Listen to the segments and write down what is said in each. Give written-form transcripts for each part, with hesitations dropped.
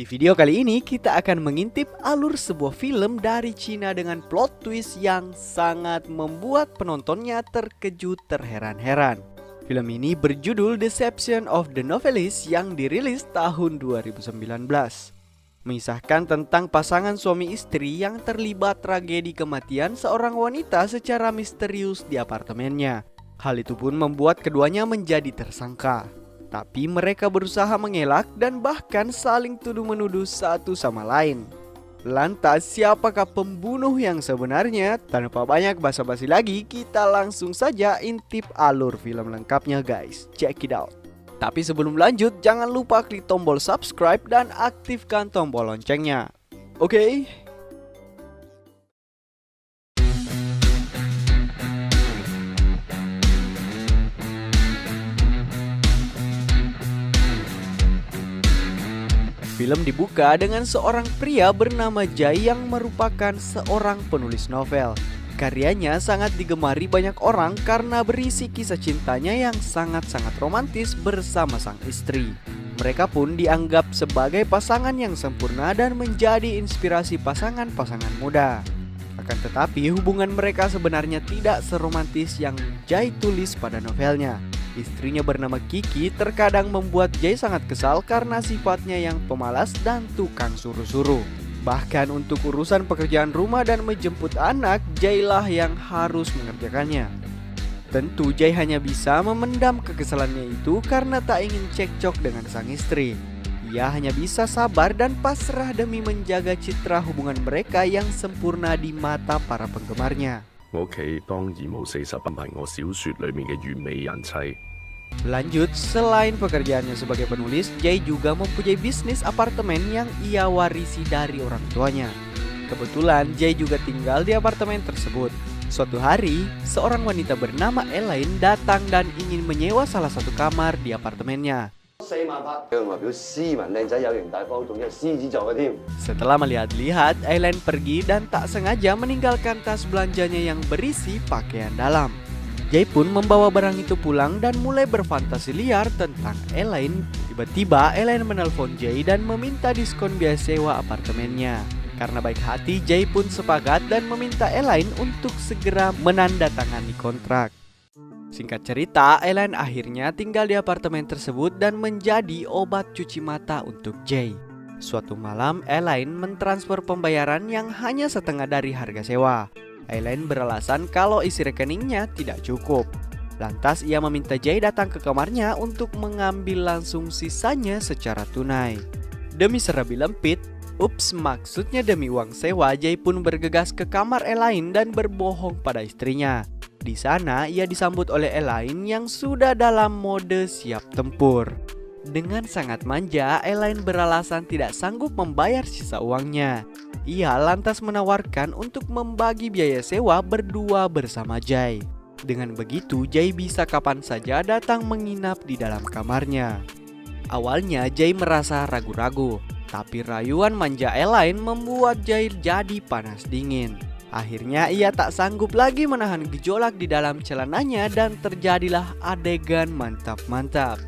Di video kali ini kita akan mengintip alur sebuah film dari Cina dengan plot twist yang sangat membuat penontonnya terkejut terheran-heran. Film ini berjudul Deception of the Novelist yang dirilis tahun 2019. Mengisahkan tentang pasangan suami istri yang terlibat tragedi kematian seorang wanita secara misterius di apartemennya. Hal itu pun membuat keduanya menjadi tersangka. Tapi mereka berusaha mengelak dan bahkan saling tuduh-menuduh satu sama lain. Lantas siapakah pembunuh yang sebenarnya? Tanpa banyak basa-basi lagi, kita langsung saja intip alur film lengkapnya guys. Check it out. Tapi sebelum lanjut, jangan lupa klik tombol subscribe dan aktifkan tombol loncengnya. Oke? Film dibuka dengan seorang pria bernama Jai yang merupakan seorang penulis novel. Karyanya sangat digemari banyak orang karena berisi kisah cintanya yang sangat-sangat romantis bersama sang istri. Mereka pun dianggap sebagai pasangan yang sempurna dan menjadi inspirasi pasangan-pasangan muda. Akan tetapi hubungan mereka sebenarnya tidak seromantis yang Jai tulis pada novelnya. Istrinya bernama Kiki terkadang membuat Jai sangat kesal karena sifatnya yang pemalas dan tukang suruh-suruh. Bahkan untuk urusan pekerjaan rumah dan menjemput anak, Jai lah yang harus mengerjakannya. Tentu Jai hanya bisa memendam kekesalannya itu karena tak ingin cekcok dengan sang istri. Ia hanya bisa sabar dan pasrah demi menjaga citra hubungan mereka yang sempurna di mata para penggemarnya. Lanjut, selain pekerjaannya sebagai penulis, Jai juga mempunyai bisnis apartemen yang ia warisi dari orang tuanya. Kebetulan Jai juga tinggal di apartemen tersebut. Suatu hari, seorang wanita bernama Elaine datang dan ingin menyewa salah satu kamar di apartemennya. Setelah melihat-lihat, Elaine pergi dan tak sengaja meninggalkan tas belanjanya yang berisi pakaian dalam. Jai pun membawa barang itu pulang dan mulai berfantasi liar tentang Elaine. Tiba-tiba Elaine menelpon Jai dan meminta diskon biaya sewa apartemennya. Karena baik hati, Jai pun sepakat dan meminta Elaine untuk segera menandatangani kontrak. Singkat cerita, Elaine akhirnya tinggal di apartemen tersebut dan menjadi obat cuci mata untuk Jai. Suatu malam, Elaine mentransfer pembayaran yang hanya setengah dari harga sewa. Elaine beralasan kalau isi rekeningnya tidak cukup. Lantas ia meminta Jai datang ke kamarnya untuk mengambil langsung sisanya secara tunai. Demi serabi lempit, maksudnya demi uang sewa, Jai pun bergegas ke kamar Elaine dan berbohong pada istrinya. Di sana ia disambut oleh Elaine yang sudah dalam mode siap tempur. Dengan sangat manja, Elaine beralasan tidak sanggup membayar sisa uangnya. Ia lantas menawarkan untuk membagi biaya sewa berdua bersama Jai. Dengan begitu, Jai bisa kapan saja datang menginap di dalam kamarnya. Awalnya Jai merasa ragu-ragu, tapi rayuan manja Elaine membuat Jai jadi panas dingin. Akhirnya ia tak sanggup lagi menahan gejolak di dalam celananya dan terjadilah adegan mantap-mantap.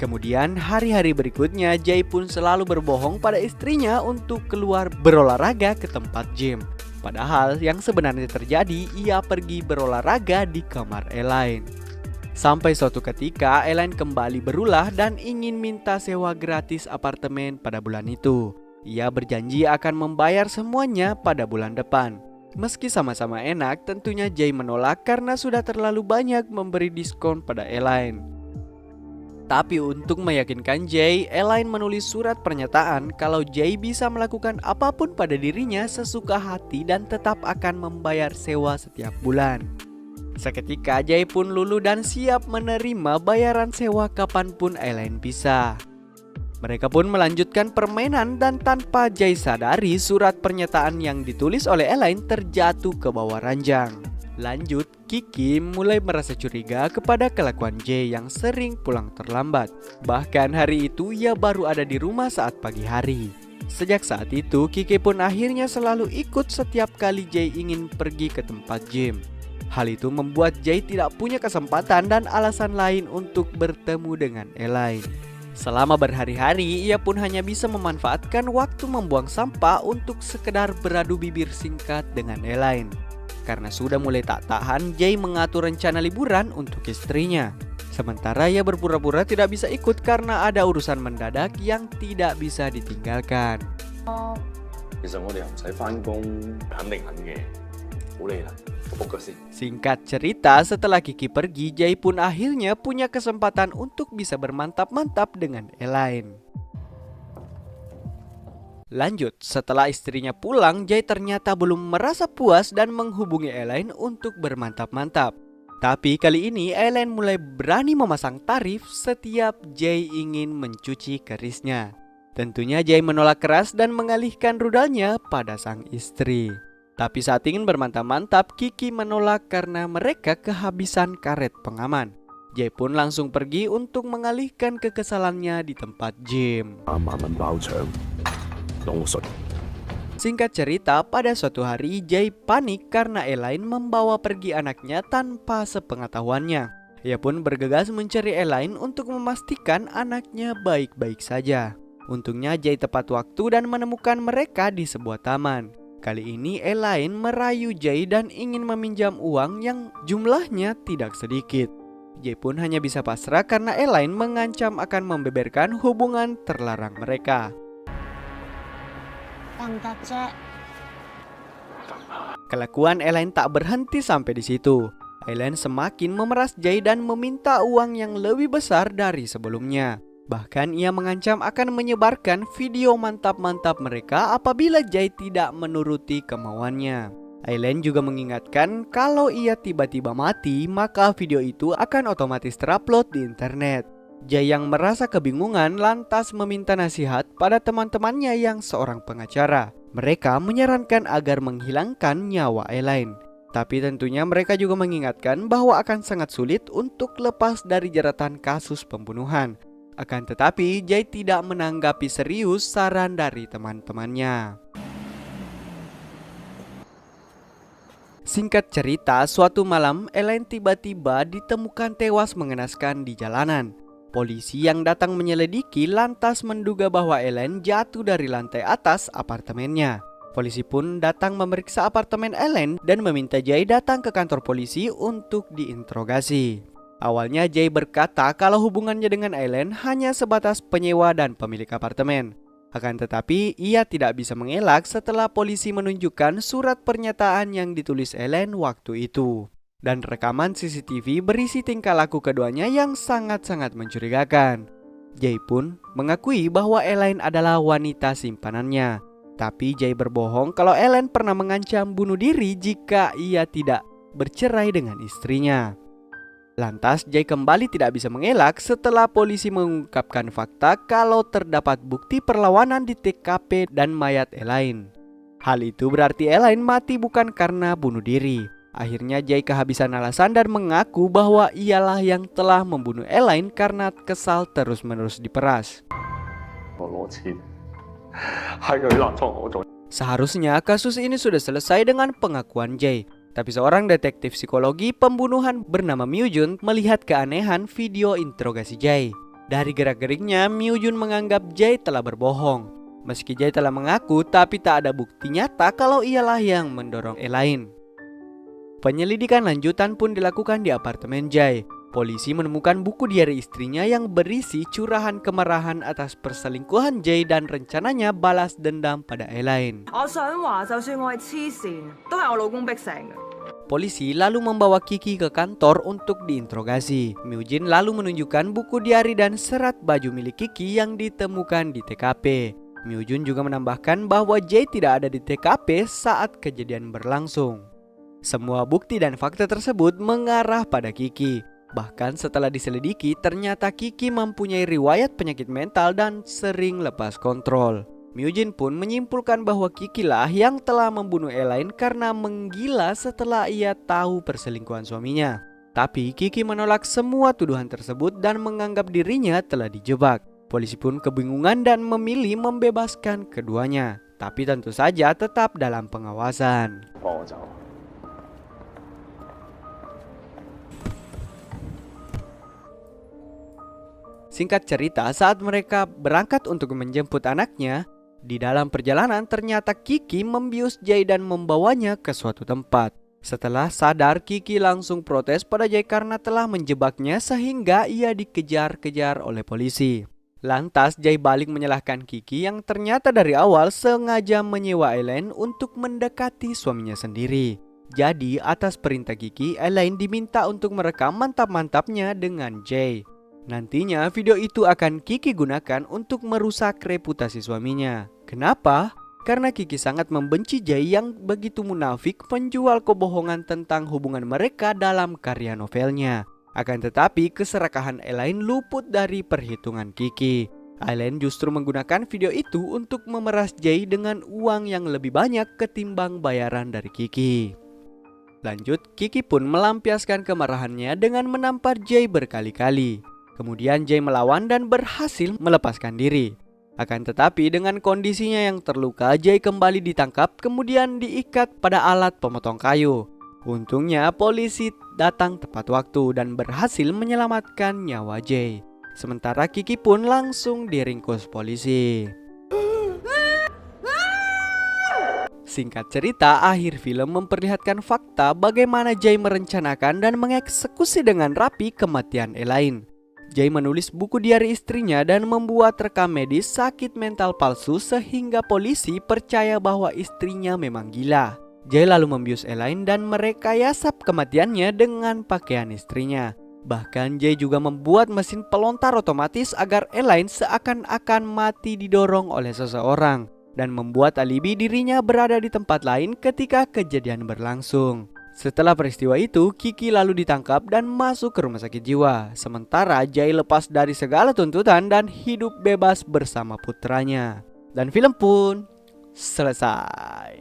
Kemudian hari-hari berikutnya Jai pun selalu berbohong pada istrinya untuk keluar berolahraga ke tempat gym. Padahal yang sebenarnya terjadi, ia pergi berolahraga di kamar Elaine. Sampai suatu ketika Elaine kembali berulah dan ingin minta sewa gratis apartemen pada bulan itu. Ia berjanji akan membayar semuanya pada bulan depan. Meski sama-sama enak, tentunya Jai menolak karena sudah terlalu banyak memberi diskon pada Elaine. Tapi untuk meyakinkan Jai, Elaine menulis surat pernyataan kalau Jai bisa melakukan apapun pada dirinya sesuka hati dan tetap akan membayar sewa setiap bulan. Seketika Jai pun luluh dan siap menerima bayaran sewa kapanpun Elaine bisa. Mereka pun melanjutkan permainan dan tanpa Jai sadari surat pernyataan yang ditulis oleh Elaine terjatuh ke bawah ranjang. Lanjut, Kiki mulai merasa curiga kepada kelakuan Jai yang sering pulang terlambat. Bahkan hari itu ia baru ada di rumah saat pagi hari. Sejak saat itu, Kiki pun akhirnya selalu ikut setiap kali Jai ingin pergi ke tempat gym. Hal itu membuat Jae tidak punya kesempatan dan alasan lain untuk bertemu dengan Elaine. Selama berhari-hari, ia pun hanya bisa memanfaatkan waktu membuang sampah untuk sekedar beradu bibir singkat dengan Elaine. Karena sudah mulai tak tahan, Jae mengatur rencana liburan untuk istrinya. Sementara ia berpura-pura tidak bisa ikut karena ada urusan mendadak yang tidak bisa ditinggalkan. 其實我哋又唔使返工，肯定肯嘅，好累啦，我卜個先。 Singkat cerita, setelah Kiki pergi, Jae pun akhirnya punya kesempatan untuk bisa bermantap-mantap dengan Elaine. Lanjut, setelah istrinya pulang, Jae ternyata belum merasa puas dan menghubungi Elaine untuk bermantap-mantap. Tapi kali ini Elaine mulai berani memasang tarif setiap Jae ingin mencuci kerisnya. Tentunya Jae menolak keras dan mengalihkan rudalnya pada sang istri. Tapi saat ingin bermantap-mantap, Kiki menolak karena mereka kehabisan karet pengaman. Jae pun langsung pergi untuk mengalihkan kekesalannya di tempat gym. Singkat cerita, pada suatu hari Jae panik karena Elaine membawa pergi anaknya tanpa sepengetahuannya. Ia pun bergegas mencari Elaine untuk memastikan anaknya baik-baik saja. Untungnya Jae tepat waktu dan menemukan mereka di sebuah taman. Kali ini Elaine merayu Jae dan ingin meminjam uang yang jumlahnya tidak sedikit. Jae pun hanya bisa pasrah karena Elaine mengancam akan membeberkan hubungan terlarang mereka. Kelakuan Elaine tak berhenti sampai di situ. Elaine semakin memeras Jae dan meminta uang yang lebih besar dari sebelumnya. Bahkan ia mengancam akan menyebarkan video mantap-mantap mereka apabila Jae tidak menuruti kemauannya. Elaine juga mengingatkan kalau ia tiba-tiba mati, maka video itu akan otomatis terupload di internet. Jae yang merasa kebingungan lantas meminta nasihat pada teman-temannya yang seorang pengacara. Mereka menyarankan agar menghilangkan nyawa Elaine. Tapi tentunya mereka juga mengingatkan bahwa akan sangat sulit untuk lepas dari jeratan kasus pembunuhan. Akan tetapi, Jae tidak menanggapi serius saran dari teman-temannya. Singkat cerita, suatu malam Elaine tiba-tiba ditemukan tewas mengenaskan di jalanan. Polisi yang datang menyelidiki lantas menduga bahwa Elaine jatuh dari lantai atas apartemennya. Polisi pun datang memeriksa apartemen Elaine dan meminta Jae datang ke kantor polisi untuk diinterogasi. Awalnya Jae berkata kalau hubungannya dengan Elaine hanya sebatas penyewa dan pemilik apartemen. Akan tetapi ia tidak bisa mengelak setelah polisi menunjukkan surat pernyataan yang ditulis Elaine waktu itu. Dan rekaman CCTV berisi tingkah laku keduanya yang sangat-sangat mencurigakan. Jae pun mengakui bahwa Elaine adalah wanita simpanannya. Tapi Jae berbohong kalau Elaine pernah mengancam bunuh diri jika ia tidak bercerai dengan istrinya. Lantas Jae kembali tidak bisa mengelak setelah polisi mengungkapkan fakta kalau terdapat bukti perlawanan di TKP dan mayat Elaine. Hal itu berarti Elaine mati bukan karena bunuh diri. Akhirnya Jae kehabisan alasan dan mengaku bahwa ialah yang telah membunuh Elaine karena kesal terus-menerus diperas. Seharusnya kasus ini sudah selesai dengan pengakuan Jae. Tapi seorang detektif psikologi pembunuhan bernama Myo Jun melihat keanehan video interogasi Jae. Dari gerak-geriknya, Myo Jun menganggap Jae telah berbohong. Meski Jae telah mengaku, tapi tak ada bukti nyata kalau ialah yang mendorong Elaine. Penyelidikan lanjutan pun dilakukan di apartemen Jae. Polisi menemukan buku diari istrinya yang berisi curahan kemarahan atas perselingkuhan Jae dan rencananya balas dendam pada Elaine. Polisi lalu membawa Kiki ke kantor untuk diinterogasi. Myo Jin lalu menunjukkan buku diari dan serat baju milik Kiki yang ditemukan di TKP. Myo Jun juga menambahkan bahwa Jae tidak ada di TKP saat kejadian berlangsung. Semua bukti dan fakta tersebut mengarah pada Kiki. Bahkan setelah diselidiki, ternyata Kiki mempunyai riwayat penyakit mental dan sering lepas kontrol. Myo Jin pun menyimpulkan bahwa Kiki lah yang telah membunuh Elaine karena menggila setelah ia tahu perselingkuhan suaminya. Tapi Kiki menolak semua tuduhan tersebut dan menganggap dirinya telah dijebak. Polisi pun kebingungan dan memilih membebaskan keduanya. Tapi tentu saja tetap dalam pengawasan. Singkat cerita, saat mereka berangkat untuk menjemput anaknya, di dalam perjalanan ternyata Kiki membius Jay dan membawanya ke suatu tempat. Setelah sadar, Kiki langsung protes pada Jay karena telah menjebaknya sehingga ia dikejar-kejar oleh polisi. Lantas Jay balik menyalahkan Kiki yang ternyata dari awal sengaja menyewa Elaine untuk mendekati suaminya sendiri. Jadi atas perintah Kiki, Elaine diminta untuk merekam mantap-mantapnya dengan Jay. Nantinya video itu akan Kiki gunakan untuk merusak reputasi suaminya. Kenapa? Karena Kiki sangat membenci Jay yang begitu munafik menjual kebohongan tentang hubungan mereka dalam karya novelnya. Akan tetapi keserakahan Elaine luput dari perhitungan Kiki. Elaine justru menggunakan video itu untuk memeras Jay dengan uang yang lebih banyak ketimbang bayaran dari Kiki. Lanjut, Kiki pun melampiaskan kemarahannya dengan menampar Jay berkali-kali. Kemudian Jay melawan dan berhasil melepaskan diri. Akan tetapi dengan kondisinya yang terluka, Jay kembali ditangkap kemudian diikat pada alat pemotong kayu. Untungnya polisi datang tepat waktu dan berhasil menyelamatkan nyawa Jay. Sementara Kiki pun langsung diringkus polisi. Singkat cerita, akhir film memperlihatkan fakta bagaimana Jay merencanakan dan mengeksekusi dengan rapi kematian Elaine. Jay menulis buku diari istrinya dan membuat rekam medis sakit mental palsu sehingga polisi percaya bahwa istrinya memang gila. Jay lalu membius Elaine dan merekayasa kematiannya dengan pakaian istrinya. Bahkan Jay juga membuat mesin pelontar otomatis agar Elaine seakan-akan mati didorong oleh seseorang dan membuat alibi dirinya berada di tempat lain ketika kejadian berlangsung. Setelah peristiwa itu, Kiki lalu ditangkap dan masuk ke rumah sakit jiwa. Sementara Jay lepas dari segala tuntutan dan hidup bebas bersama putranya. Dan film pun selesai.